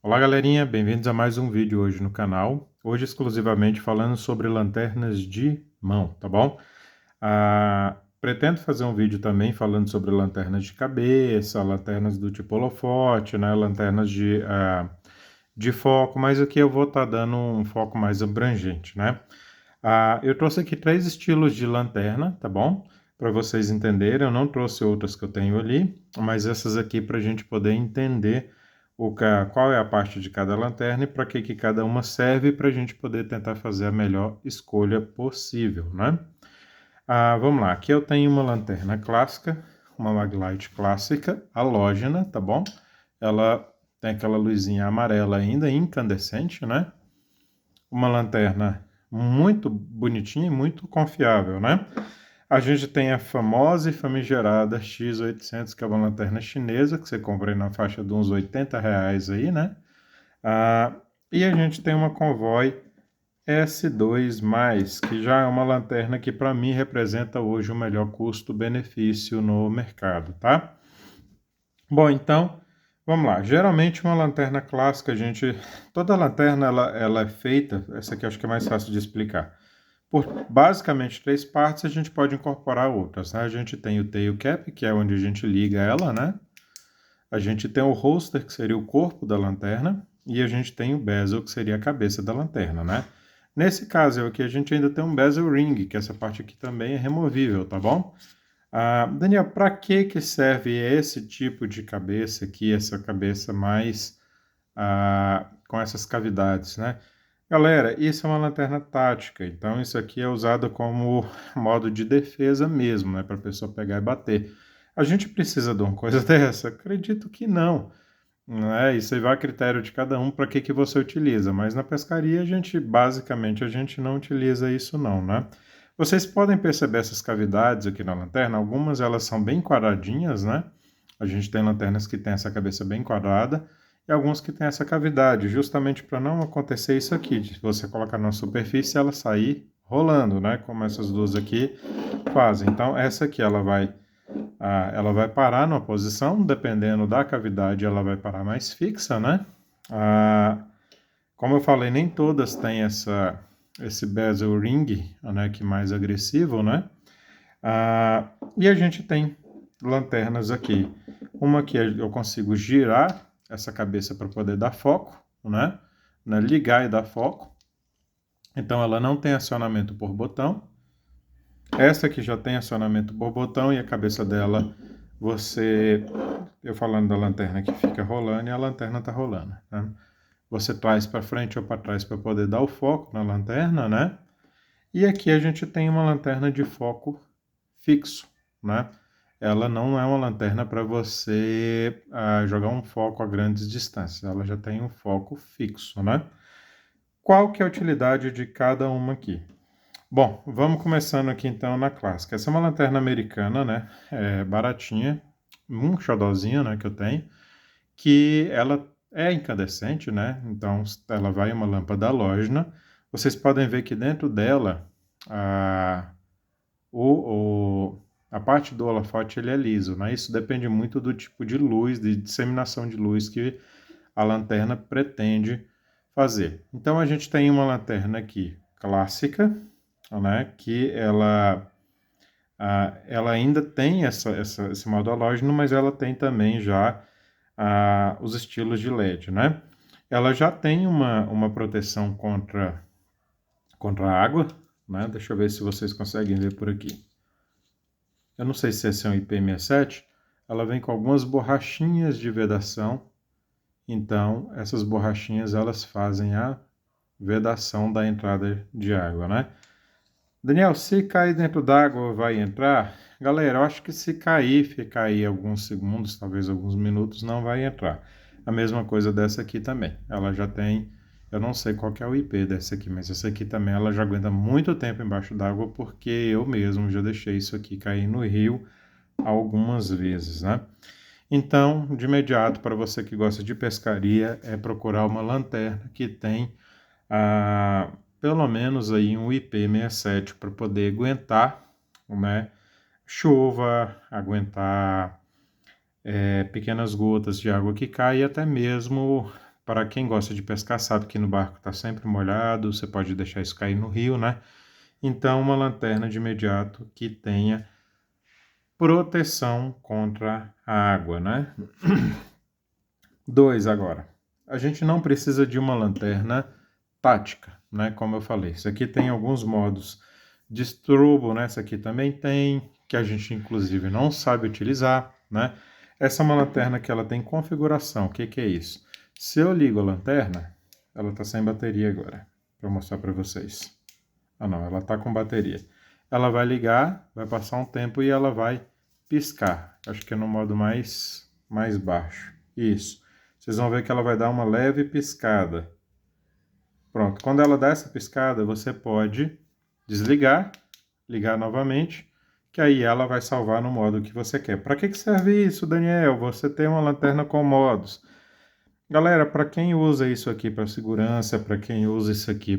Olá galerinha, bem-vindos a mais um vídeo hoje no canal. Hoje exclusivamente falando sobre lanternas de mão, tá bom? Pretendo fazer um vídeo também falando sobre lanternas de cabeça, lanternas do tipo holofote, né? Lanternas de foco, mas aqui eu vou estar dando um foco mais abrangente, né? Eu trouxe aqui 3 estilos de lanterna, tá bom? Para vocês entenderem, eu não trouxe outras que eu tenho ali, mas essas aqui para a gente poder entender qual é a parte de cada lanterna e para que cada uma serve para a gente poder tentar fazer a melhor escolha possível, né? Vamos lá, aqui eu tenho uma lanterna clássica, uma Maglite clássica, halógena, tá bom? Ela tem aquela luzinha amarela ainda, incandescente, né? Uma lanterna muito bonitinha e muito confiável, né? A gente tem a famosa e famigerada X800, que é uma lanterna chinesa, que você compra aí na faixa de uns R$ 80 aí, né? Ah, e a gente tem uma Convoy S2+, que já é uma lanterna que para mim representa hoje o melhor custo-benefício no mercado, tá? Bom, então, vamos lá. Geralmente uma lanterna clássica, toda lanterna ela é feita, essa aqui eu acho que é mais fácil de explicar. Por basicamente 3 partes, a gente pode incorporar outras, né? A gente tem o tail cap, que é onde a gente liga ela, né? A gente tem o holster, que seria o corpo da lanterna, e a gente tem o bezel, que seria a cabeça da lanterna, né? Nesse caso aqui, a gente ainda tem um bezel ring, que essa parte aqui também é removível, tá bom? Daniel, para que serve esse tipo de cabeça aqui, essa cabeça mais com essas cavidades, né? Galera, isso é uma lanterna tática, então isso aqui é usado como modo de defesa mesmo, né? Para a pessoa pegar e bater. A gente precisa de uma coisa dessa? Acredito que não. Né? Isso aí vai a critério de cada um para que você utiliza, mas na pescaria basicamente, a gente não utiliza isso não, né? Vocês podem perceber essas cavidades aqui na lanterna, algumas elas são bem quadradinhas, né? A gente tem lanternas que tem essa cabeça bem quadrada e alguns que tem essa cavidade, justamente para não acontecer isso aqui, de você colocar na superfície e ela sair rolando, né? Como essas duas aqui fazem. Então, essa aqui ela vai parar numa posição, dependendo da cavidade, ela vai parar mais fixa, né? Como eu falei, nem todas têm esse bezel ring, né, que é mais agressivo, né? E a gente tem lanternas aqui. Uma que eu consigo girar essa cabeça para poder dar foco, né? Ligar e dar foco. Então ela não tem acionamento por botão. Essa aqui já tem acionamento por botão e a cabeça dela, eu falando da lanterna que fica rolando e a lanterna tá rolando, né? Você traz para frente ou para trás para poder dar o foco na lanterna, né? E aqui a gente tem uma lanterna de foco fixo, né? Ela não é uma lanterna para você jogar um foco a grandes distâncias, ela já tem um foco fixo, né? Qual que é a utilidade de cada uma aqui? Bom, vamos começando aqui então na clássica. Essa é uma lanterna americana, né? É baratinha, um xodozinho, né, que eu tenho, que ela é incandescente, né? Então ela vai uma lâmpada halógena. Vocês podem ver que dentro dela a, a parte do holofote ele é liso, né? Isso depende muito do tipo de luz, de disseminação de luz que a lanterna pretende fazer. Então a gente tem uma lanterna aqui clássica, né? Que ela ainda tem esse modo halógeno, mas ela tem também já os estilos de LED, né? Ela já tem uma proteção contra a água, né? Deixa eu ver se vocês conseguem ver por aqui. Eu não sei se esse é um IP67, ela vem com algumas borrachinhas de vedação, então essas borrachinhas elas fazem a vedação da entrada de água, né? Daniel, se cair dentro d'água vai entrar? Galera, eu acho que se cair, ficar aí alguns segundos, talvez alguns minutos, não vai entrar. A mesma coisa dessa aqui também. Ela já tem, eu não sei qual que é o IP dessa aqui, mas essa aqui também ela já aguenta muito tempo embaixo d'água porque eu mesmo já deixei isso aqui cair no rio algumas vezes, né? Então, de imediato, para você que gosta de pescaria, é procurar uma lanterna que tem pelo menos aí um IP67 para poder aguentar, né, chuva, aguentar pequenas gotas de água que cai e até mesmo para quem gosta de pescar sabe que no barco está sempre molhado, você pode deixar isso cair no rio, né? Então, uma lanterna de imediato que tenha proteção contra a água, né? 2 agora. A gente não precisa de uma lanterna tática, né? Como eu falei, isso aqui tem alguns modos de strobo, né? Essa aqui também tem, que a gente inclusive não sabe utilizar, né? Essa é uma lanterna que ela tem configuração. O que que é isso? Se eu ligo a lanterna, ela está sem bateria agora, para mostrar para vocês. Ah, não, ela está com bateria. Ela vai ligar, vai passar um tempo e ela vai piscar. Acho que é no modo mais baixo. Isso. Vocês vão ver que ela vai dar uma leve piscada. Pronto. Quando ela dá essa piscada, você pode desligar, ligar novamente, que aí ela vai salvar no modo que você quer. Para que serve isso, Daniel? Você tem uma lanterna com modos. Galera, para quem usa isso aqui para segurança, para quem usa isso aqui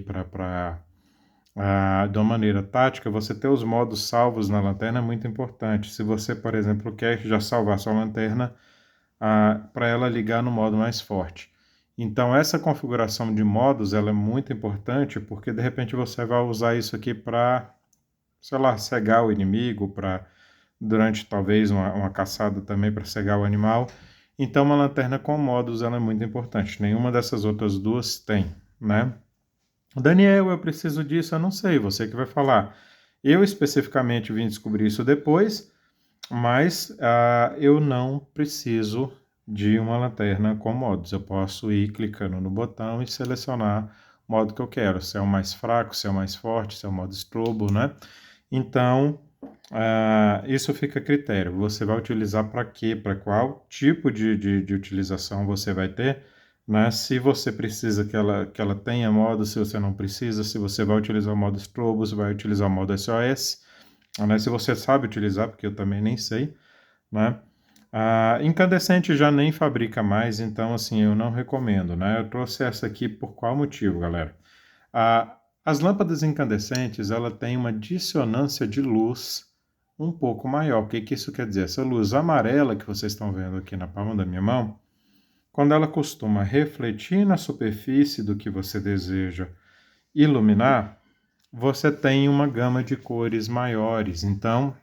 de uma maneira tática, você ter os modos salvos na lanterna é muito importante. Se você, por exemplo, quer já salvar sua lanterna para ela ligar no modo mais forte. Então, essa configuração de modos ela é muito importante porque, de repente, você vai usar isso aqui para, sei lá, cegar o inimigo, durante talvez uma caçada também para cegar o animal. Então, uma lanterna com modos ela é muito importante. Nenhuma dessas outras duas tem, né? Daniel, eu preciso disso, eu não sei, você que vai falar. Eu especificamente vim descobrir isso depois, mas eu não preciso de uma lanterna com modos. Eu posso ir clicando no botão e selecionar o modo que eu quero, se é o mais fraco, se é o mais forte, se é o modo strobo, né? Então, isso fica a critério. Você vai utilizar para quê? Para qual tipo de utilização você vai ter? Né? Se você precisa que ela tenha modo, se você não precisa, se você vai utilizar o modo strobo, se vai utilizar o modo SOS, né? Se você sabe utilizar, porque eu também nem sei, né? Incandescente já nem fabrica mais, então assim, eu não recomendo, né? Eu trouxe essa aqui por qual motivo, galera? As lâmpadas incandescentes, ela tem uma dissonância de luz um pouco maior. O que que isso quer dizer? Essa luz amarela que vocês estão vendo aqui na palma da minha mão, quando ela costuma refletir na superfície do que você deseja iluminar, você tem uma gama de cores maiores. Então,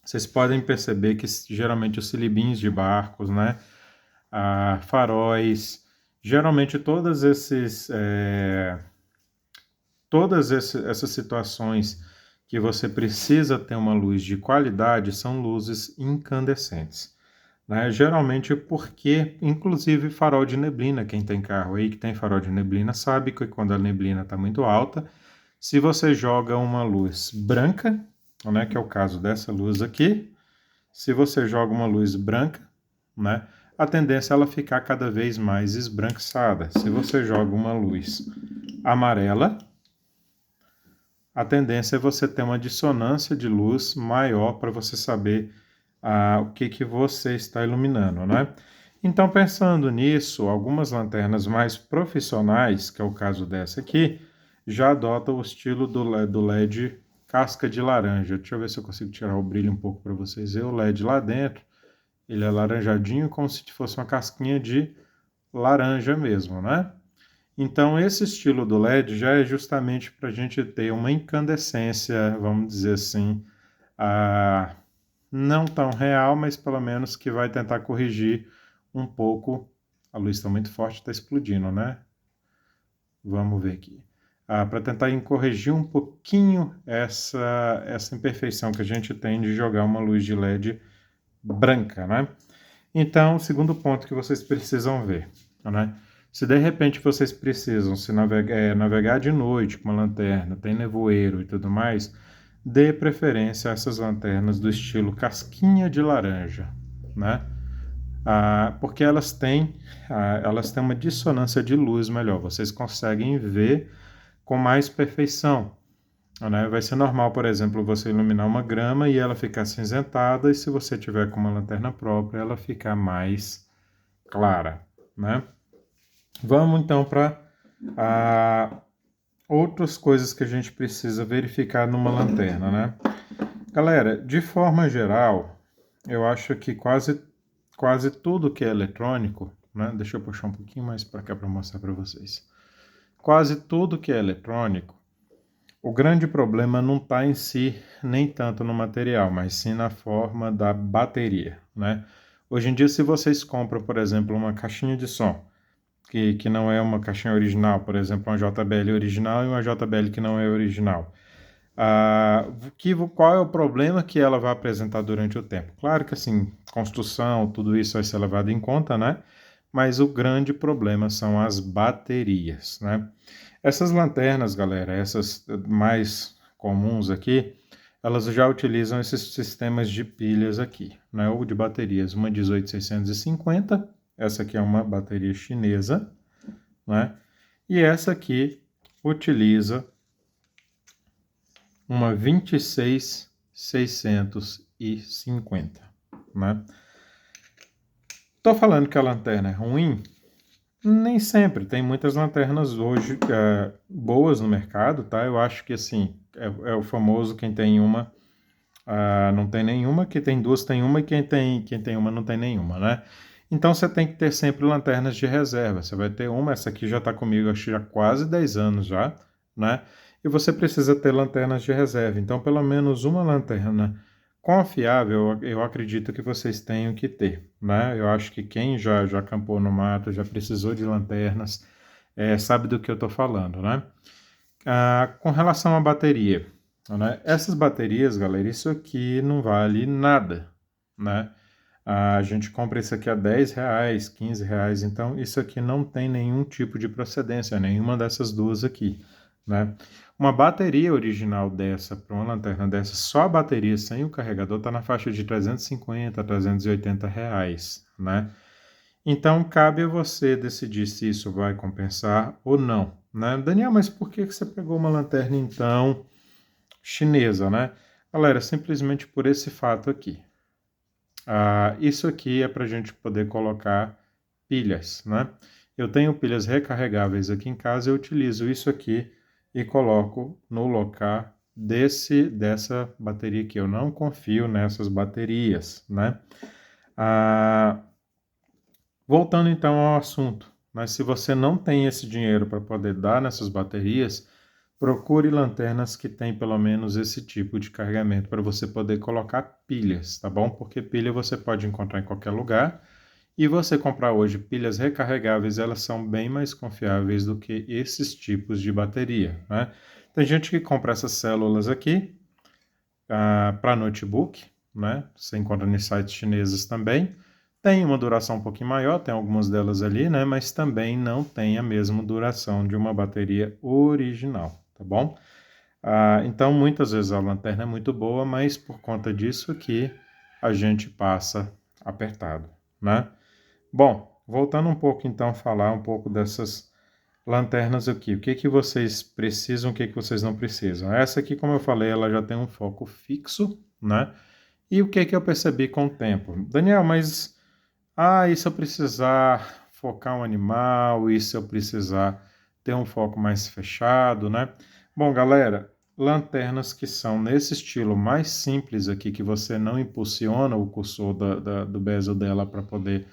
vocês podem perceber que geralmente os silibins de barcos, né, faróis, geralmente todas essas situações que você precisa ter uma luz de qualidade são luzes incandescentes. Né? Geralmente porque, inclusive, farol de neblina, quem tem carro aí que tem farol de neblina sabe que quando a neblina está muito alta, se você joga uma luz branca, né, que é o caso dessa luz aqui, se você joga uma luz branca, né, a tendência é ela ficar cada vez mais esbranquiçada. Se você joga uma luz amarela, a tendência é você ter uma dissonância de luz maior para você saber o que você está iluminando, né? Então, pensando nisso, algumas lanternas mais profissionais, que é o caso dessa aqui, já adotam o estilo do LED casca de laranja. Deixa eu ver se eu consigo tirar o brilho um pouco para vocês verem. O LED lá dentro, ele é laranjadinho, como se fosse uma casquinha de laranja mesmo, né? Então, esse estilo do LED já é justamente para a gente ter uma incandescência, vamos dizer assim, não tão real, mas pelo menos que vai tentar corrigir um pouco. A luz está muito forte, está explodindo, né? Vamos ver aqui. Para tentar corrigir um pouquinho essa imperfeição que a gente tem de jogar uma luz de LED branca, né? Então, o segundo ponto que vocês precisam ver, né? Se de repente vocês precisam navegar de noite com uma lanterna, tem nevoeiro e tudo mais, dê preferência a essas lanternas do estilo casquinha de laranja, né? Porque elas têm uma dissonância de luz melhor, vocês conseguem ver com mais perfeição. Né? Vai ser normal, por exemplo, você iluminar uma grama e ela ficar cinzentada, e se você tiver com uma lanterna própria, ela ficar mais clara, né? Vamos então para outras coisas que a gente precisa verificar numa lanterna, né? Galera, de forma geral, eu acho que quase tudo que é eletrônico, né? Deixa eu puxar um pouquinho mais para cá para mostrar para vocês. Quase tudo que é eletrônico, o grande problema não está em si, nem tanto no material, mas sim na forma da bateria, né? Hoje em dia, se vocês compram, por exemplo, uma caixinha de som, que não é uma caixinha original, por exemplo, uma JBL original e uma JBL que não é original, qual é o problema que ela vai apresentar durante o tempo? Claro que, assim, construção, tudo isso vai ser levado em conta, né? Mas o grande problema são as baterias, né? Essas lanternas, galera, essas mais comuns aqui, elas já utilizam esses sistemas de pilhas aqui, né? Ou de baterias, uma 18650, essa aqui é uma bateria chinesa, né? E essa aqui utiliza uma 26650, né? Tô falando que a lanterna é ruim? Nem sempre. Tem muitas lanternas hoje boas no mercado, tá? Eu acho que, assim, é o famoso quem tem uma não tem nenhuma, quem tem duas tem uma e quem tem uma não tem nenhuma, né? Então você tem que ter sempre lanternas de reserva. Você vai ter uma, essa aqui já está comigo acho que já quase 10 anos já, né? E você precisa ter lanternas de reserva. Então, pelo menos uma lanterna confiável, eu acredito que vocês tenham que ter, né? Eu acho que quem já acampou no mato, já precisou de lanternas, sabe do que eu estou falando, né? Com relação à bateria, né? Essas baterias, galera, isso aqui não vale nada, né? A gente compra isso aqui a R$10, R$15, então isso aqui não tem nenhum tipo de procedência, nenhuma dessas duas aqui, né? Uma bateria original dessa, para uma lanterna dessa, só a bateria sem o carregador está na faixa de R$350 a R$380, né? Então, cabe a você decidir se isso vai compensar ou não, né? Daniel, mas por que você pegou uma lanterna, então, chinesa, né? Galera, simplesmente por esse fato aqui. Isso aqui é para a gente poder colocar pilhas, né? Eu tenho pilhas recarregáveis aqui em casa, eu utilizo isso aqui e coloco no local dessa bateria aqui. Eu não confio nessas baterias, né? Voltando então ao assunto, mas se você não tem esse dinheiro para poder dar nessas baterias, procure lanternas que têm pelo menos esse tipo de carregamento para você poder colocar pilhas, tá bom? Porque pilha você pode encontrar em qualquer lugar e você comprar hoje pilhas recarregáveis, elas são bem mais confiáveis do que esses tipos de bateria, né? Tem gente que compra essas células aqui para notebook, né? Você encontra em sites chineses também. Tem uma duração um pouquinho maior, tem algumas delas ali, né? Mas também não tem a mesma duração de uma bateria original, tá bom? Então, muitas vezes a lanterna é muito boa, mas por conta disso que a gente passa apertado, né? Bom, voltando um pouco então a falar um pouco dessas lanternas aqui. O que que vocês precisam, o que que vocês não precisam? Essa aqui, como eu falei, ela já tem um foco fixo, né? E o que que eu percebi com o tempo? Daniel, mas e se eu precisar focar um animal, e se eu precisar ter um foco mais fechado, né? Bom, galera, lanternas que são nesse estilo mais simples aqui, que você não impulsiona o cursor do bezel dela para poder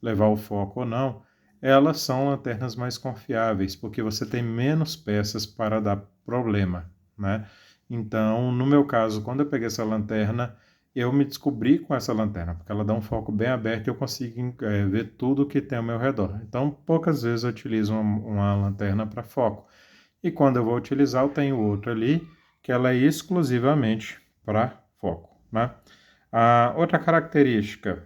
levar o foco ou não, elas são lanternas mais confiáveis, porque você tem menos peças para dar problema, né? Então, no meu caso, quando eu peguei essa lanterna, eu me descobri com essa lanterna, porque ela dá um foco bem aberto e eu consigo ver tudo que tem ao meu redor. Então, poucas vezes eu utilizo uma lanterna para foco. E quando eu vou utilizar, eu tenho outra ali, que ela é exclusivamente para foco, né? Outra característica,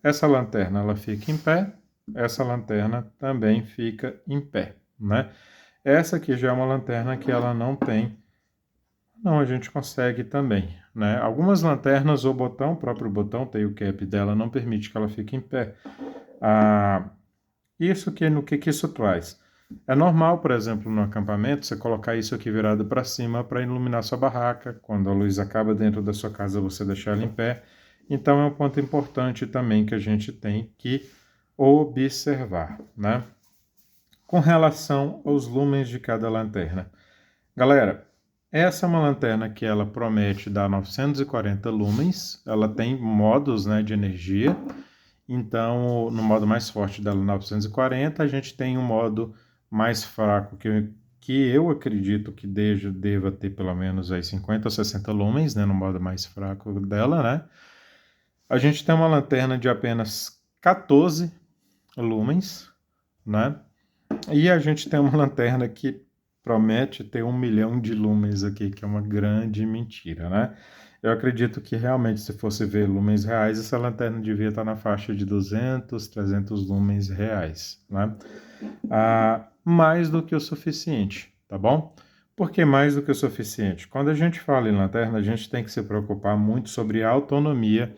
essa lanterna ela fica em pé, essa lanterna também fica em pé, né? Essa aqui já é uma lanterna que ela não tem. Não, a gente consegue também, né? Algumas lanternas, o próprio botão, tem o cap dela, não permite que ela fique em pé. No que isso traz? É normal, por exemplo, no acampamento, você colocar isso aqui virado para cima para iluminar sua barraca. Quando a luz acaba dentro da sua casa, você deixar ela em pé. Então, é um ponto importante também que a gente tem que observar, né? Com relação aos lumens de cada lanterna. Galera, essa é uma lanterna que ela promete dar 940 lumens, ela tem modos, né, de energia, Então, no modo mais forte dela, 940, a gente tem um modo mais fraco, que eu acredito que deva ter pelo menos aí 50 ou 60 lumens, né, no modo mais fraco dela, né? A gente tem uma lanterna de apenas 14 lumens, né? E a gente tem uma lanterna que promete ter 1 milhão de lumens aqui, que é uma grande mentira, né? Eu acredito que realmente, se fosse ver lumens reais, essa lanterna devia estar na faixa de 200, 300 lumens reais, né? Mais do que o suficiente, tá bom? Por que mais do que o suficiente? Quando a gente fala em lanterna, a gente tem que se preocupar muito sobre a autonomia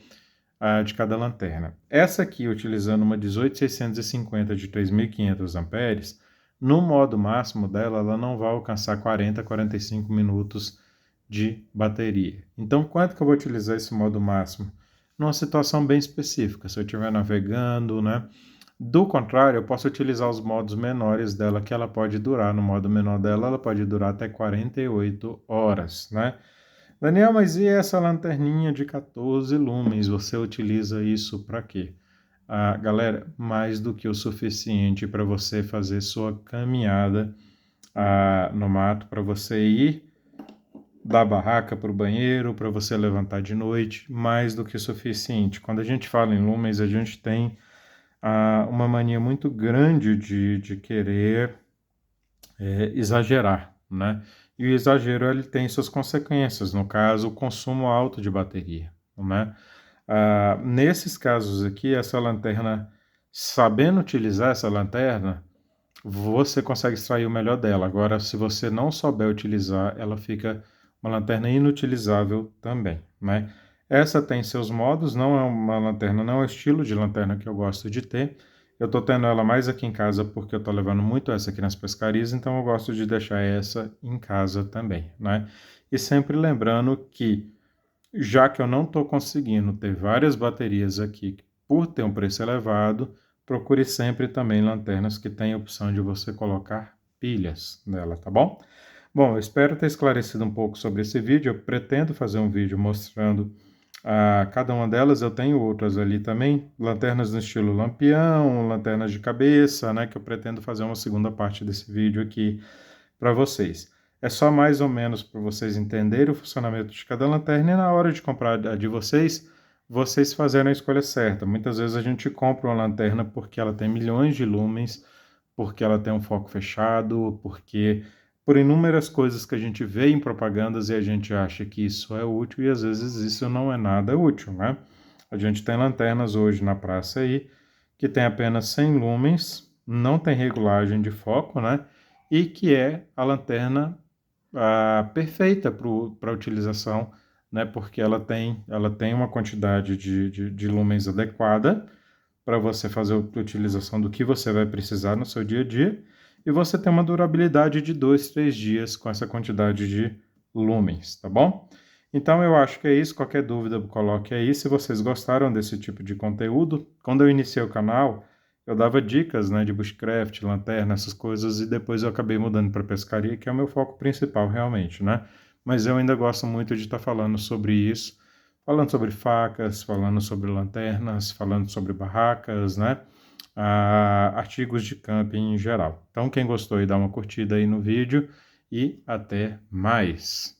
de cada lanterna. Essa aqui, utilizando uma 18650 de 3.500 amperes, no modo máximo dela, ela não vai alcançar 40, 45 minutos de bateria. Então, quanto que eu vou utilizar esse modo máximo? Numa situação bem específica, se eu estiver navegando, né? Do contrário, eu posso utilizar os modos menores dela, que ela pode durar. No modo menor dela, ela pode durar até 48 horas, né? Daniel, mas e essa lanterninha de 14 lumens? Você utiliza isso para quê? Galera, mais do que o suficiente para você fazer sua caminhada no mato, para você ir da barraca para o banheiro, para você levantar de noite, mais do que o suficiente. Quando a gente fala em lumens, a gente tem uma mania muito grande de querer exagerar, né? E o exagero ele tem suas consequências, no caso, o consumo alto de bateria, né? Nesses casos aqui, essa lanterna, sabendo utilizar essa lanterna, você consegue extrair o melhor dela. Agora, se você não souber utilizar, ela fica uma lanterna inutilizável também, né? Essa tem seus modos, não é uma lanterna, não é o estilo de lanterna que eu gosto de ter. Eu tô tendo ela mais aqui em casa porque eu tô levando muito essa aqui nas pescarias, então eu gosto de deixar essa em casa também, né? E sempre lembrando que, já que eu não estou conseguindo ter várias baterias aqui por ter um preço elevado, procure sempre também lanternas que tenham a opção de você colocar pilhas nela, tá bom? Bom, eu espero ter esclarecido um pouco sobre esse vídeo. Eu pretendo fazer um vídeo mostrando cada uma delas. Eu tenho outras ali também, lanternas no estilo lampião, lanternas de cabeça, né, que eu pretendo fazer uma segunda parte desse vídeo aqui para vocês. É só mais ou menos para vocês entenderem o funcionamento de cada lanterna e na hora de comprar a de vocês, vocês fazerem a escolha certa. Muitas vezes a gente compra uma lanterna porque ela tem milhões de lumens, porque ela tem um foco fechado, porque por inúmeras coisas que a gente vê em propagandas e a gente acha que isso é útil e às vezes isso não é nada útil, né? A gente tem lanternas hoje na praça aí que tem apenas 100 lumens, não tem regulagem de foco, né? E que é a lanterna perfeita para utilização, né? Porque ela tem uma quantidade de lumens adequada para você fazer a utilização do que você vai precisar no seu dia a dia, e você tem uma durabilidade de 2, 3 dias com essa quantidade de lumens, tá bom? Então eu acho que é isso. Qualquer dúvida, coloque aí. Se vocês gostaram desse tipo de conteúdo, quando eu iniciei o canal, eu dava dicas, né, de bushcraft, lanterna, essas coisas, e depois eu acabei mudando para pescaria, que é o meu foco principal realmente, né? Mas eu ainda gosto muito de estar falando sobre isso, falando sobre facas, falando sobre lanternas, falando sobre barracas, né? Artigos de camping em geral. Então, quem gostou aí, dá uma curtida aí no vídeo e até mais.